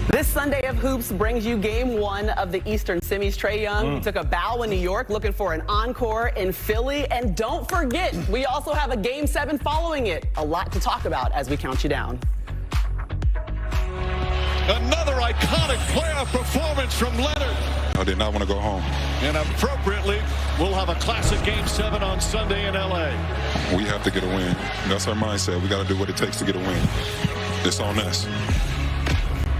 This Sunday of Hoops brings you Game 1 of the Eastern Semis. Trae Young took a bow in New York, looking for an encore in Philly. And don't forget, we also have a Game 7 following it. A lot to talk about as we count you down. Another iconic playoff performance from Leonard. I did not want to go home. And appropriately, we'll have a classic Game 7 on Sunday in L.A. We have to get a win. That's our mindset. We got to do what it takes to get a win. It's on us.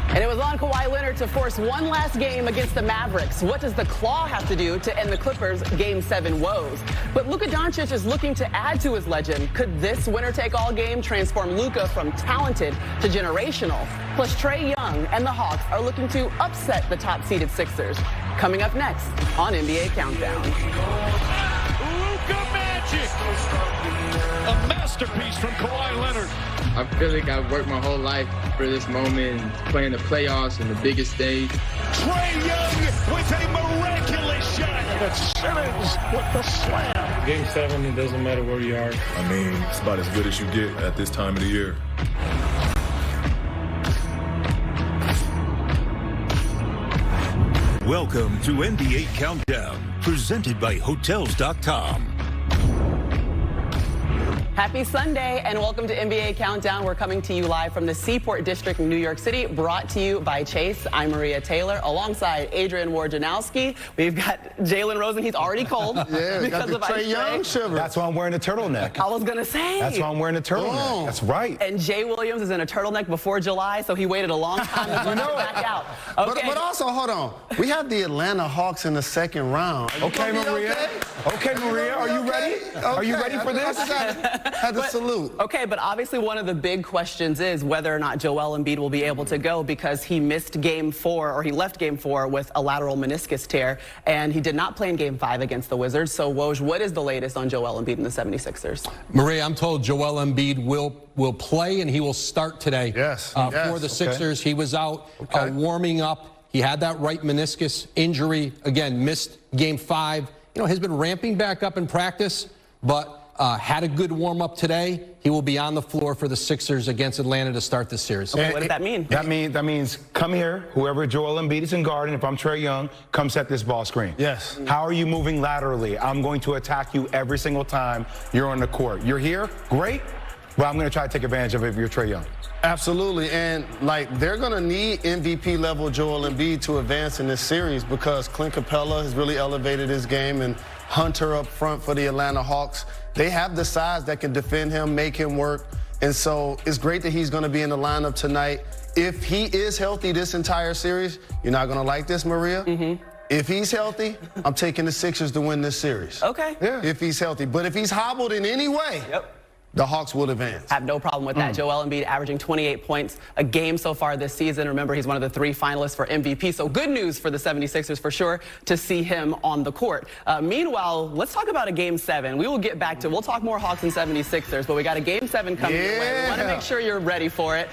And it was on Kawhi Leonard to force one last game against the Mavericks. What does the Claw have to do to end the Clippers' Game 7 woes? But Luka Doncic is looking to add to his legend. Could this winner-take-all game transform Luka from talented to generational? Plus, Trae Young and the Hawks are looking to upset the top-seeded Sixers. Coming up next on NBA Countdown. Luka Magic! A masterpiece from Kawhi Leonard. I feel like I've worked my whole life for this moment, playing the playoffs and the biggest stage. Trae Young with a miraculous shot. And Simmons with the slam. Game 7, it doesn't matter where you are. I mean, it's about as good as you get at this time of the year. Welcome to NBA Countdown, presented by Hotels.com. Happy Sunday and welcome to NBA Countdown. We're coming to you live from the Seaport District in New York City, brought to you by Chase. I'm Maria Taylor, alongside Adrian Wojnarowski. We've got Jalen Rose, and he's already cold because of Trae Young shiver. That's why I'm wearing a turtleneck. I was going to say. That's why I'm wearing a turtleneck. That's right. And Jay Williams is in a turtleneck before July, so he waited a long time to get back out. Okay. But also, hold on. We have the Atlanta Hawks in the second round. Okay, Maria. Okay, Maria, are you ready? Are you ready for this? Had to salute. Okay, but obviously one of the big questions is whether or not Joel Embiid will be able to go, because he missed Game 4, or he left Game 4 with a lateral meniscus tear, and he did not play in Game 5 against the Wizards. So, Woj, what is the latest on Joel Embiid and the 76ers? Maria, I'm told Joel Embiid will play, and he will start today for the Sixers. He was out warming up. He had that right meniscus injury. Again, missed Game 5. You know, he's been ramping back up in practice, but had a good warm-up today. He will be on the floor for the Sixers against Atlanta to start this series. Okay, what does that mean? That means come here, whoever Joel Embiid is in guard, and if I'm Trae Young, come set this ball screen. Yes. How are you moving laterally? I'm going to attack you every single time you're on the court. You're here, great, but I'm going to try to take advantage of it if you're Trae Young. Absolutely, and they're going to need MVP level Joel Embiid to advance in this series, because Clint Capella has really elevated his game, and Hunter up front for the Atlanta Hawks. They have the size that can defend him, make him work, and so it's great that he's going to be in the lineup tonight. If he is healthy this entire series, you're not going to like this, Maria. If he's healthy, I'm taking the Sixers to win this series. Okay. Yeah. If he's healthy. But if he's hobbled in any way, the Hawks will advance. I have no problem with that. Joel Embiid averaging 28 points a game so far this season. Remember, he's one of the 3 finalists for MVP, so good news for the 76ers for sure to see him on the court. Meanwhile, let's talk about a Game 7. We will get back to, we'll talk more Hawks and 76ers, but we got a Game 7 coming your way. We want to make sure you're ready for it.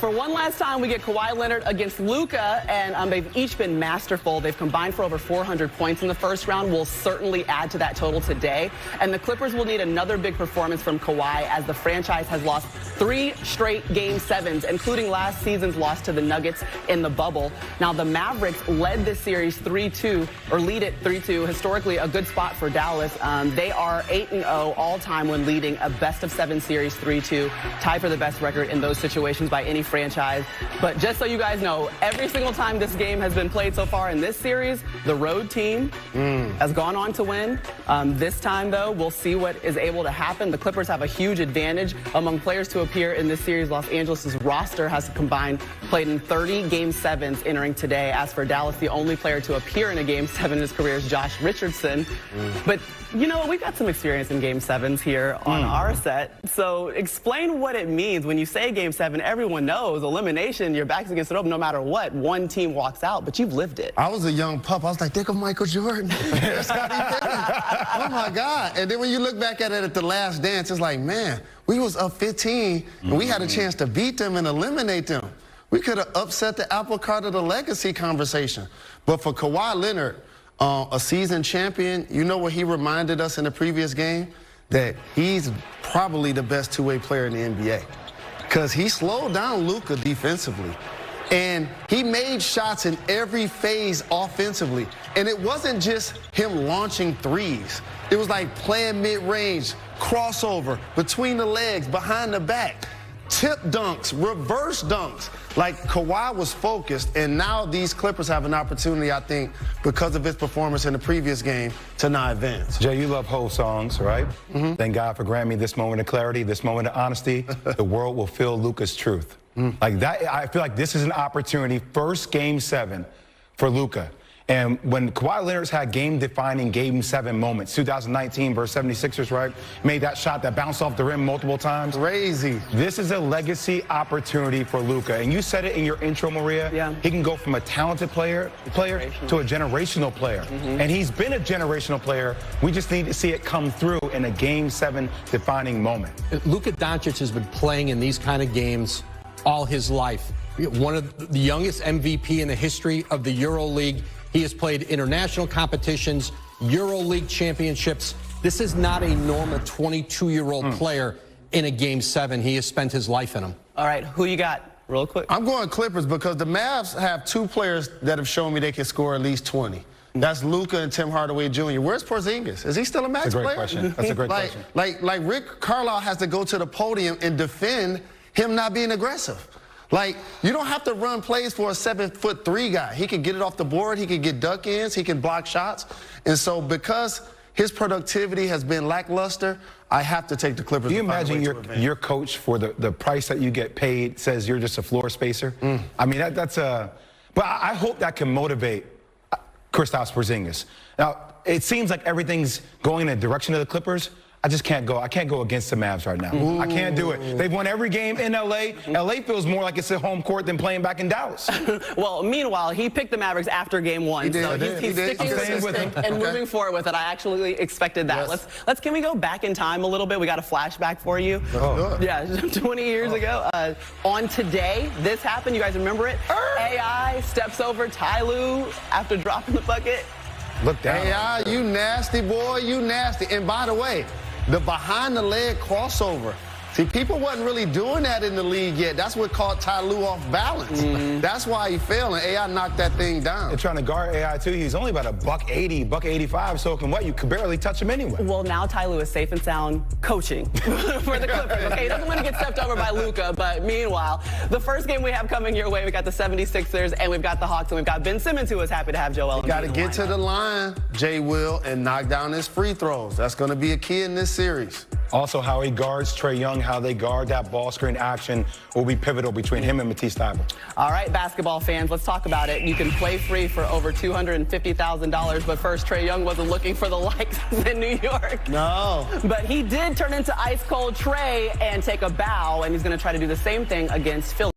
For one last time, we get Kawhi Leonard against Luka, and they've each been masterful. They've combined for over 400 points in the first round. We'll certainly add to that total today. And the Clippers will need another big performance from Kawhi, as the franchise has lost 3 straight Game 7s, including last season's loss to the Nuggets in the bubble. Now, the Mavericks led this series 3-2, or lead it 3-2, historically a good spot for Dallas. They are 8-0 all-time when leading a best-of-7 series 3-2, tied for the best record in those situations by any franchise. But just so you guys know, every single time this game has been played so far in this series, the road team has gone on to win. This time, though, we'll see what is able to happen. The Clippers have a huge advantage among players to appear in this series. Los Angeles' roster has combined played in 30 Game 7s entering today. As for Dallas, the only player to appear in a Game 7 in his career is Josh Richardson. But you know, we've got some experience in Game 7s here on our set. So explain what it means when you say Game 7. Everyone knows elimination, your back's against the rope no matter what. One team walks out, but you've lived it. I was a young pup. I was like, think of Michael Jordan. Oh, my God. And then when you look back at it at the last dance, it's like, man, we was up 15, and we had a chance to beat them and eliminate them. We could have upset the apple cart of the legacy conversation. But for Kawhi Leonard, a seasoned champion, you know what he reminded us in the previous game? That he's probably the best two-way player in the NBA. Because he slowed down Luka defensively. And he made shots in every phase offensively. And it wasn't just him launching threes. It was like playing mid-range, crossover, between the legs, behind the back, tip dunks, reverse dunks. Like, Kawhi was focused, and now these Clippers have an opportunity, I think, because of his performance in the previous game, to not advance. Jay, you love whole songs, right? Mm-hmm. Thank God for granting me this moment of clarity, this moment of honesty. The world will feel Luka's truth. Like that, I feel like this is an opportunity, first Game 7 for Luka. And when Kawhi Leonard's had game-defining Game 7 moments, 2019 versus 76ers, right? Made that shot that bounced off the rim multiple times. Crazy. This is a legacy opportunity for Luka. And you said it in your intro, Maria. Yeah. He can go from a talented player to a generational player. Mm-hmm. And he's been a generational player. We just need to see it come through in a Game 7 defining moment. Luka Doncic has been playing in these kind of games all his life. One of the youngest MVP in the history of the EuroLeague. He has played international competitions, EuroLeague championships. This is not a normal 22-year-old player in a Game 7. He has spent his life in them. All right, who you got? Real quick. I'm going Clippers because the Mavs have two players that have shown me they can score at least 20. That's Luka and Tim Hardaway Jr. Where's Porzingis? Is he still a max player? That's a great question. Like Rick Carlisle has to go to the podium and defend him not being aggressive. Like, you don't have to run plays for a 7'3" guy. He can get it off the board. He can get duck-ins. He can block shots. And so because his productivity has been lackluster, I have to take the Clippers. Do you imagine your coach for the price that you get paid says you're just a floor spacer? I mean, that's a... But I hope that can motivate Kristaps Porzingis. Now, it seems like everything's going in the direction of the Clippers. I just can't go. I can't go against the Mavs right now. I can't do it. They've won every game in L.A. L.A. feels more like it's a home court than playing back in Dallas. Well, meanwhile, he picked the Mavericks after Game 1. He's sticking with it and moving forward with it. I actually expected that. Yes. Can we go back in time a little bit? We got a flashback for you. Yeah, 20 years ago. On today, this happened. You guys remember it? AI steps over Ty Lue after dropping the bucket. Look down. AI, you nasty boy, you nasty. And by the way, the behind-the-leg crossover. See, people wasn't really doing that in the league yet. That's what caught Ty Lue off balance. That's why he fell, and AI knocked that thing down. They're trying to guard AI, too. He's only about a $180, $185, soaking wet. You could barely touch him anyway. Well, now Ty Lue is safe and sound coaching for the Clippers. Okay, he doesn't want to get stepped over by Luka, but meanwhile, the first game we have coming your way, we got the 76ers, and we've got the Hawks, and we've got Ben Simmons, who is happy to have Joel Embiid. Got to get to the line, Jay Will, and knock down his free throws. That's going to be a key in this series. Also, how he guards Trae Young, how they guard that ball screen action will be pivotal between him and Matisse Thybulle. All right, basketball fans, let's talk about it. You can play free for over $250,000, but first, Trae Young wasn't looking for the likes in New York. No. But he did turn into ice-cold Trae and take a bow, and he's going to try to do the same thing against Philly.